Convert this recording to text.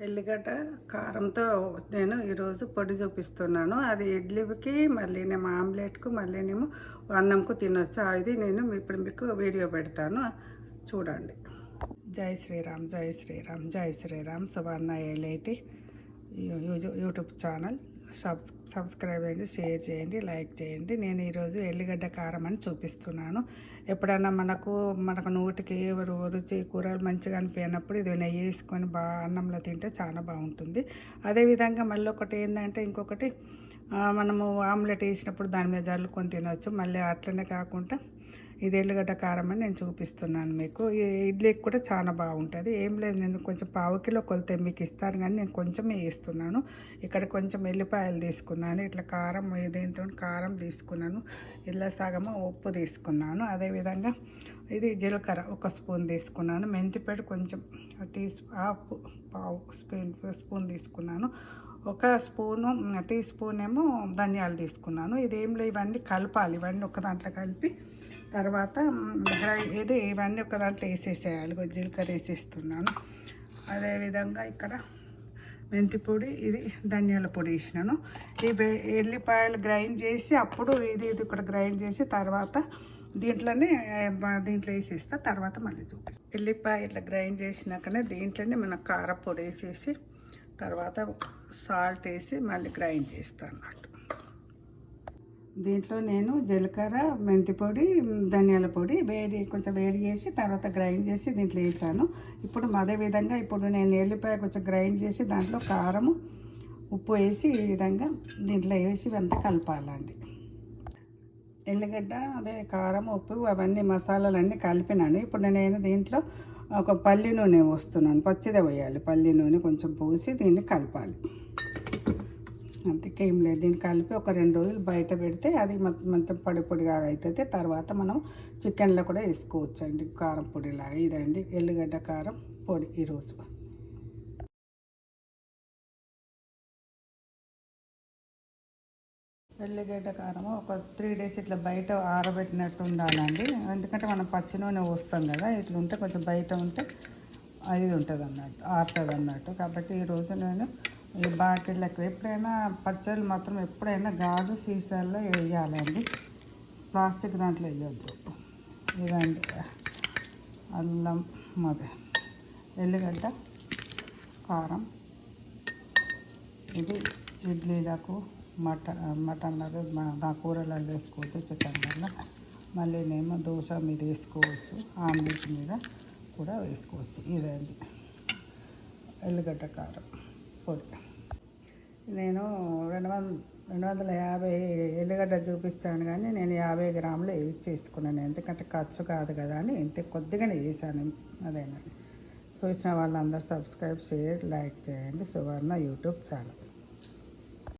ఎల్లిగడ్డ కారంతో నేను ఈరోజు పొడి చూపిస్తున్నాను. అది ఇడ్లీకి, మళ్ళీనేమో ఆమ్లెట్కు, మళ్ళీనేమో అన్నంకు తినొచ్చు. అది నేను ఇప్పుడు మీకు వీడియో పెడతాను, చూడండి. జై శ్రీరామ్, జై శ్రీరామ్, జై శ్రీరామ్. సువర్ణ ఏలేటి యూట్యూబ్ ఛానల్ సబ్స్క్రైబ్ చేయండి, షేర్ చేయండి, లైక్ చేయండి. నేను ఈరోజు ఎల్లిగడ్డ కారం అని చూపిస్తున్నాను. ఎప్పుడన్నా మనకు నోటికి రుచి కూరలు మంచిగా అనిపించినప్పుడు ఇది నెయ్యి వేసుకొని అన్నంలో తింటే చాలా బాగుంటుంది. అదేవిధంగా మళ్ళీ ఒకటి ఏంటంటే ఇంకొకటి మనము ఆమ్లెట్ వేసినప్పుడు దాని మీద జల్లుకొని తినవచ్చు. మళ్ళీ అట్లనే కాకుండా ఇది ఎల్లిగడ్డ కారం అని నేను చూపిస్తున్నాను మీకు. ఈ ఇడ్లీకి కూడా చాలా బాగుంటుంది. ఏం లేదు, నేను కొంచెం పావు కిలో కొలితే మీకు ఇస్తాను, కానీ నేను కొంచెమే వేస్తున్నాను. ఇక్కడ కొంచెం ఎల్లిపాయలు తీసుకున్నాను, ఇట్లా కారం దీంతో కారం తీసుకున్నాను, ఇలా సగము ఉప్పు తీసుకున్నాను. అదేవిధంగా ఇది జీలకర్ర 1 స్పూన్ తీసుకున్నాను, మెంతిపొడి కొంచెం పావు స్పూన్ తీసుకున్నాను, 1 టీ స్పూన్ ఏమో ధనియాలు తీసుకున్నాను. ఇదేం లేదు, ఇవన్నీ కలపాలి. ఇవన్నీ ఒక దాంట్లో కలిపి తర్వాత ఇవన్నీ ఒక దాంట్లో వేసేసేయాలి. జీలకర్ర వేసేస్తున్నాను. అదేవిధంగా ఇక్కడ మెంతి పొడి, ఇది ధనియాల పొడి వేసినాను. ఈ ఎల్లిపాయలు గ్రైండ్ చేసి అప్పుడు ఇది ఇక్కడ గ్రైండ్ చేసి తర్వాత దీంట్లో వేసేస్తా. తర్వాత మళ్ళీ చూపిస్తాను. ఎల్లిపాయ ఇట్లా గ్రైండ్ చేసినాకనే దీంట్లోనే మన కారపొడి వేసేసి తర్వాత సాల్ట్ వేసి మళ్ళీ గ్రైండ్ చేస్తాను అన్నట్టు. దీంట్లో నేను జీలకర్ర, మెంతి పొడి, ధనియాల పొడి కొంచెం వేడి చేసి తర్వాత గ్రైండ్ చేసి దీంట్లో వేసాను. ఇప్పుడు అదేవిధంగా ఇప్పుడు నేను ఎల్లిపాయ కొంచెం గ్రైండ్ చేసి దాంట్లో కారము, ఉప్పు వేసి ఈ విధంగా దీంట్లో వేసి ఇవంతా కలపాలండి. ఎల్లిగడ్డ కారం, ఉప్పు అవన్నీ మసాలాలన్నీ కలిపినాను. ఇప్పుడు నేను దీంట్లో ఒక పల్లి నూనె పోస్తున్నాను. పచ్చిదే పోయాలి. పల్లి నూనె కొంచెం పోసి దీన్ని కలపాలి. అంతకేం లేదు, దీన్ని కలిపి ఒక 2 రోజులు బయట పెడితే అది మొత్తం పొడిగా అవుతుంది. తర్వాత మనం చికెన్లో కూడా వేసుకోవచ్చు అండి, కారం పొడిలాగా. ఇదండి ఎల్లిగడ్డ కారం పొడి ఈరోజు. ఎల్లిగడ్డ కారం ఒక 3 డేస్ ఇట్లా బయట ఆరబెట్టినట్టు ఉండాలండి. ఎందుకంటే మనం పచ్చి నూనె పోస్తాం కదా, ఇట్లా ఉంటే కొంచెం బయట ఉంటే అది ఉంటుంది అన్నట్టు, ఆరుతుంది అన్నట్టు. కాబట్టి ఈరోజు నేను ఈ బాటిళ్ళకి ఎప్పుడైనా పచ్చళ్ళు మాత్రం ఎప్పుడైనా గాజు సీసాల్లో వేయాలండి, ప్లాస్టిక్ దాంట్లో వేయొద్దు. ఇదండి అల్లం, ఎల్లిగడ్డ కారం. ఇది ఇడ్లీలకు, మటన్లకు, నా కూరలలో వేసుకోవచ్చు, చికెన్లలో, మళ్ళీ నేమో దోశ మీద వేసుకోవచ్చు, ఆమ్లెట్ మీద కూడా వేసుకోవచ్చు. ఇదండి ఎల్లిగడ్డ కారం పొడి. నేను 250 ఎల్లిగడ్డ చూపించాను, కానీ నేను 50 గ్రాములు చేసుకున్నాను. ఎందుకంటే ఖర్చు కాదు కదా అని ఇంత కొద్దిగానే వేసాను. అదేనండి. చూసిన వాళ్ళందరూ సబ్స్క్రైబ్, షేర్, లైక్ చేయండి. సువర్ణ యూట్యూబ్ ఛానల్.